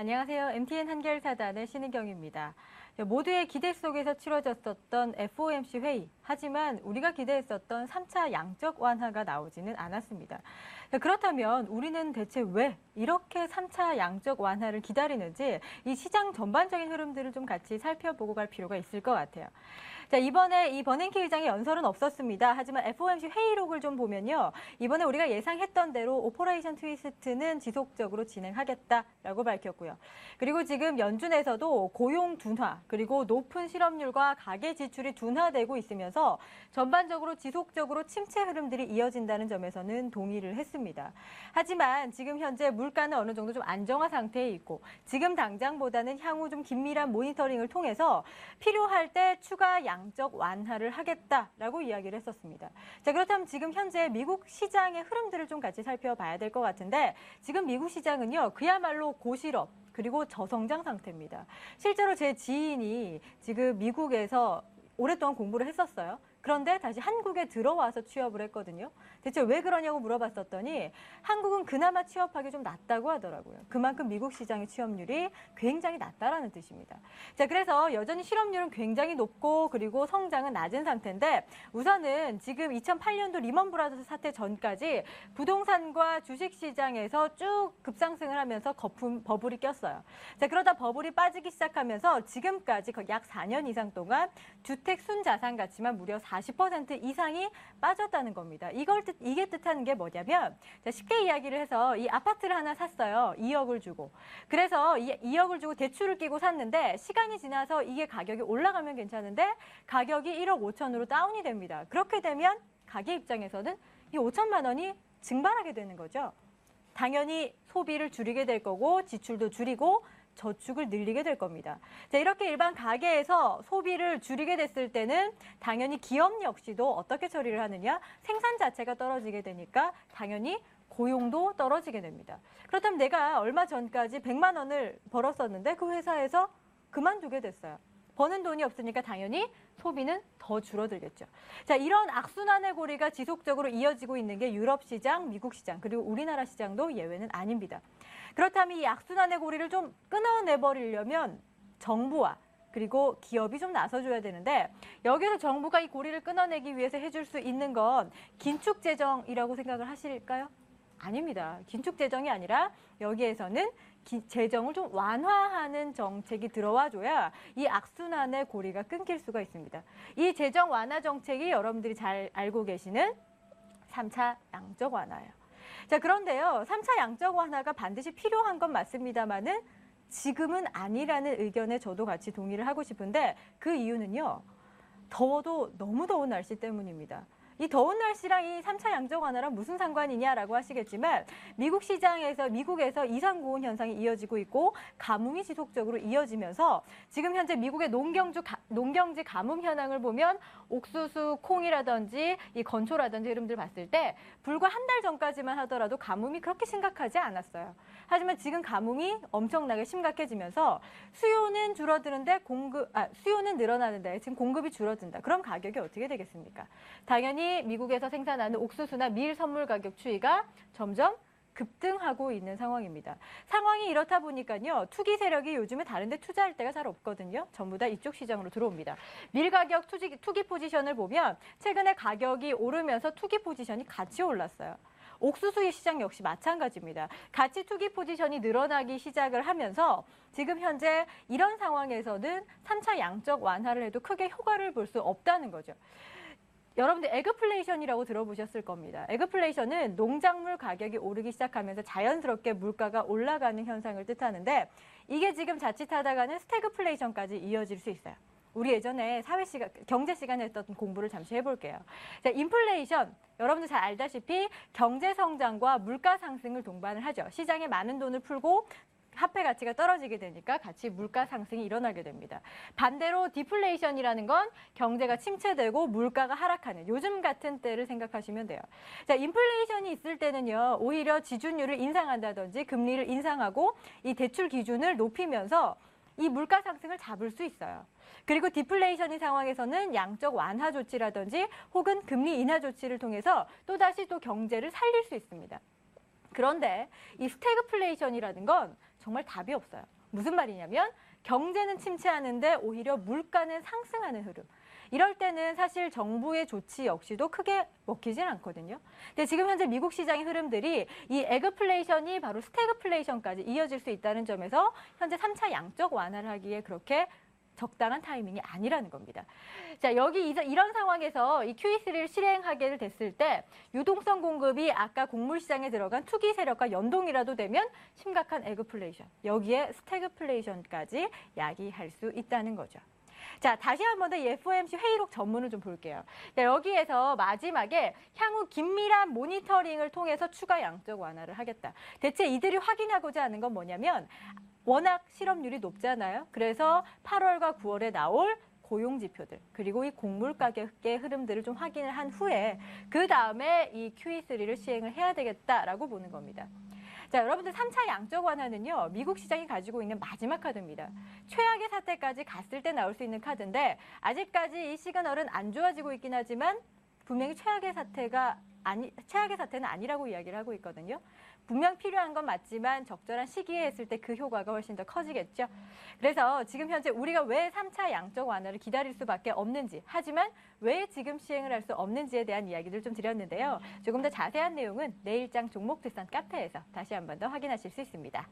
안녕하세요. MTN 한결사단의 신은경입니다. 모두의 기대 속에서 치러졌었던 FOMC 회의. 하지만 우리가 기대했었던 3차 양적 완화가 나오지는 않았습니다. 그렇다면 우리는 대체 왜 이렇게 3차 양적 완화를 기다리는지 이 시장 전반적인 흐름들을 좀 같이 살펴보고 갈 필요가 있을 것 같아요. 자, 이번에 이 버냉키 의장의 연설은 없었습니다. 하지만 FOMC 회의록을 좀 보면요. 이번에 우리가 예상했던 대로 오퍼레이션 트위스트는 지속적으로 진행하겠다라고 밝혔고요. 그리고 지금 연준에서도 고용 둔화, 그리고 높은 실업률과 가계 지출이 둔화되고 있으면서 전반적으로 지속적으로 침체 흐름들이 이어진다는 점에서는 동의를 했습니다. 하지만 지금 현재 물가는 어느 정도 좀 안정화 상태에 있고 지금 당장보다는 향후 좀 긴밀한 모니터링을 통해서 필요할 때 추가 양적 완화를 하겠다라고 이야기를 했었습니다. 자, 그렇다면 지금 현재 미국 시장의 흐름들을 좀 같이 살펴봐야 될 것 같은데 지금 미국 시장은요, 그야말로 고실업 그리고 저성장 상태입니다. 실제로 제 지인이 지금 미국에서 오랫동안 공부를 했었어요. 그런데 다시 한국에 들어와서 취업을 했거든요. 대체 왜 그러냐고 물어봤었더니 한국은 그나마 취업하기 좀 낫다고 하더라고요. 그만큼 미국 시장의 취업률이 굉장히 낮다라는 뜻입니다. 자, 그래서 여전히 실업률은 굉장히 높고 그리고 성장은 낮은 상태인데 우선은 지금 2008년도 리먼 브라더스 사태 전까지 부동산과 주식시장에서 쭉 급상승을 하면서 버블이 꼈어요. 자, 그러다 버블이 빠지기 시작하면서 지금까지 약 4년 이상 동안 주택 순자산 가치만 무려 40% 이상이 빠졌다는 겁니다. 이게 뜻하는 게 뭐냐면 쉽게 이야기를 해서 이 아파트를 하나 샀어요. 2억을 주고. 그래서 2억을 주고 대출을 끼고 샀는데 시간이 지나서 이게 가격이 올라가면 괜찮은데 가격이 1억 5천으로 다운이 됩니다. 그렇게 되면 가게 입장에서는 이 5천만 원이 증발하게 되는 거죠. 당연히 소비를 줄이게 될 거고 지출도 줄이고 저축을 늘리게 될 겁니다. 자, 이렇게 일반 가게에서 소비를 줄이게 됐을 때는 당연히 기업 역시도 어떻게 처리를 하느냐? 생산 자체가 떨어지게 되니까 당연히 고용도 떨어지게 됩니다. 그렇다면 내가 얼마 전까지 100만 원을 벌었었는데 그 회사에서 그만두게 됐어요. 버는 돈이 없으니까 당연히 소비는 더 줄어들겠죠. 자, 이런 악순환의 고리가 지속적으로 이어지고 있는 게 유럽 시장, 미국 시장, 그리고 우리나라 시장도 예외는 아닙니다. 그렇다면 이 악순환의 고리를 좀 끊어내버리려면 정부와 그리고 기업이 좀 나서줘야 되는데 여기서 정부가 이 고리를 끊어내기 위해서 해줄 수 있는 건 긴축 재정이라고 생각을 하실까요? 아닙니다. 긴축 재정이 아니라 여기에서는 재정을 좀 완화하는 정책이 들어와줘야 이 악순환의 고리가 끊길 수가 있습니다. 이 재정 완화 정책이 여러분들이 잘 알고 계시는 3차 양적 완화예요. 자, 그런데요, 3차 양적 완화가 반드시 필요한 건 맞습니다만은 지금은 아니라는 의견에 저도 같이 동의를 하고 싶은데 그 이유는요, 더워도 너무 더운 날씨 때문입니다. 이 더운 날씨랑 이 3차 양적 완화랑 무슨 상관이냐라고 하시겠지만 미국에서 이상 고온 현상이 이어지고 있고 가뭄이 지속적으로 이어지면서 지금 현재 미국의 농경지 가뭄 현황을 보면 옥수수, 콩이라든지 이 건초라든지 이름들 봤을 때 불과 한 달 전까지만 하더라도 가뭄이 그렇게 심각하지 않았어요. 하지만 지금 가뭄이 엄청나게 심각해지면서 수요는 줄어드는데 수요는 늘어나는데 지금 공급이 줄어든다. 그럼 가격이 어떻게 되겠습니까? 당연히 미국에서 생산하는 옥수수나 밀 선물 가격 추이가 점점 급등하고 있는 상황입니다. 상황이 이렇다 보니까요. 투기 세력이 요즘에 다른 데 투자할 데가 잘 없거든요. 전부 다 이쪽 시장으로 들어옵니다. 밀 가격 투기 포지션을 보면 최근에 가격이 오르면서 투기 포지션이 같이 올랐어요. 옥수수 시장 역시 마찬가지입니다. 같이 투기 포지션이 늘어나기 시작을 하면서 지금 현재 이런 상황에서는 3차 양적 완화를 해도 크게 효과를 볼 수 없다는 거죠. 여러분들 에그플레이션이라고 들어보셨을 겁니다. 에그플레이션은 농작물 가격이 오르기 시작하면서 자연스럽게 물가가 올라가는 현상을 뜻하는데 이게 지금 자칫하다가는 스태그플레이션까지 이어질 수 있어요. 우리 예전에 경제 시간에 했던 공부를 잠시 해볼게요. 자, 인플레이션, 여러분들 잘 알다시피 경제 성장과 물가 상승을 동반을 하죠. 시장에 많은 돈을 풀고 화폐 가치가 떨어지게 되니까 같이 물가 상승이 일어나게 됩니다. 반대로 디플레이션이라는 건 경제가 침체되고 물가가 하락하는 요즘 같은 때를 생각하시면 돼요. 자, 인플레이션이 있을 때는요, 오히려 지준율을 인상한다든지 금리를 인상하고 이 대출 기준을 높이면서 이 물가 상승을 잡을 수 있어요. 그리고 디플레이션인 상황에서는 양적 완화 조치라든지 혹은 금리 인하 조치를 통해서 또다시 또 경제를 살릴 수 있습니다. 그런데 이 스태그플레이션이라는 건 정말 답이 없어요. 무슨 말이냐면 경제는 침체하는데 오히려 물가는 상승하는 흐름. 이럴 때는 사실 정부의 조치 역시도 크게 먹히진 않거든요. 근데 지금 현재 미국 시장의 흐름들이 이 에그플레이션이 바로 스태그플레이션까지 이어질 수 있다는 점에서 현재 3차 양적 완화를 하기에 그렇게 적당한 타이밍이 아니라는 겁니다. 자, 여기 이런 상황에서 이 QE3를 실행하게 됐을 때 유동성 공급이 아까 곡물 시장에 들어간 투기 세력과 연동이라도 되면 심각한 에그플레이션, 여기에 스태그플레이션까지 야기할 수 있다는 거죠. 자, 다시 한 번 더 이 FOMC 회의록 전문을 좀 볼게요. 자, 여기에서 마지막에 향후 긴밀한 모니터링을 통해서 추가 양적 완화를 하겠다. 대체 이들이 확인하고자 하는 건 뭐냐면 워낙 실업률이 높잖아요. 그래서 8월과 9월에 나올 고용 지표들 그리고 이 곡물 가격의 흐름들을 좀 확인을 한 후에 그 다음에 이 QE3를 시행을 해야 되겠다라고 보는 겁니다. 자, 여러분들 3차 양적 완화는요, 미국 시장이 가지고 있는 마지막 카드입니다. 최악의 사태까지 갔을 때 나올 수 있는 카드인데 아직까지 이 시그널은 안 좋아지고 있긴 하지만 분명히 최악의 사태는 아니라고 이야기를 하고 있거든요. 분명 필요한 건 맞지만 적절한 시기에 했을 때 그 효과가 훨씬 더 커지겠죠. 그래서 지금 현재 우리가 왜 3차 양적 완화를 기다릴 수밖에 없는지, 하지만 왜 지금 시행을 할 수 없는지에 대한 이야기를 좀 드렸는데요. 조금 더 자세한 내용은 내일장 종목들산 카페에서 다시 한 번 더 확인하실 수 있습니다.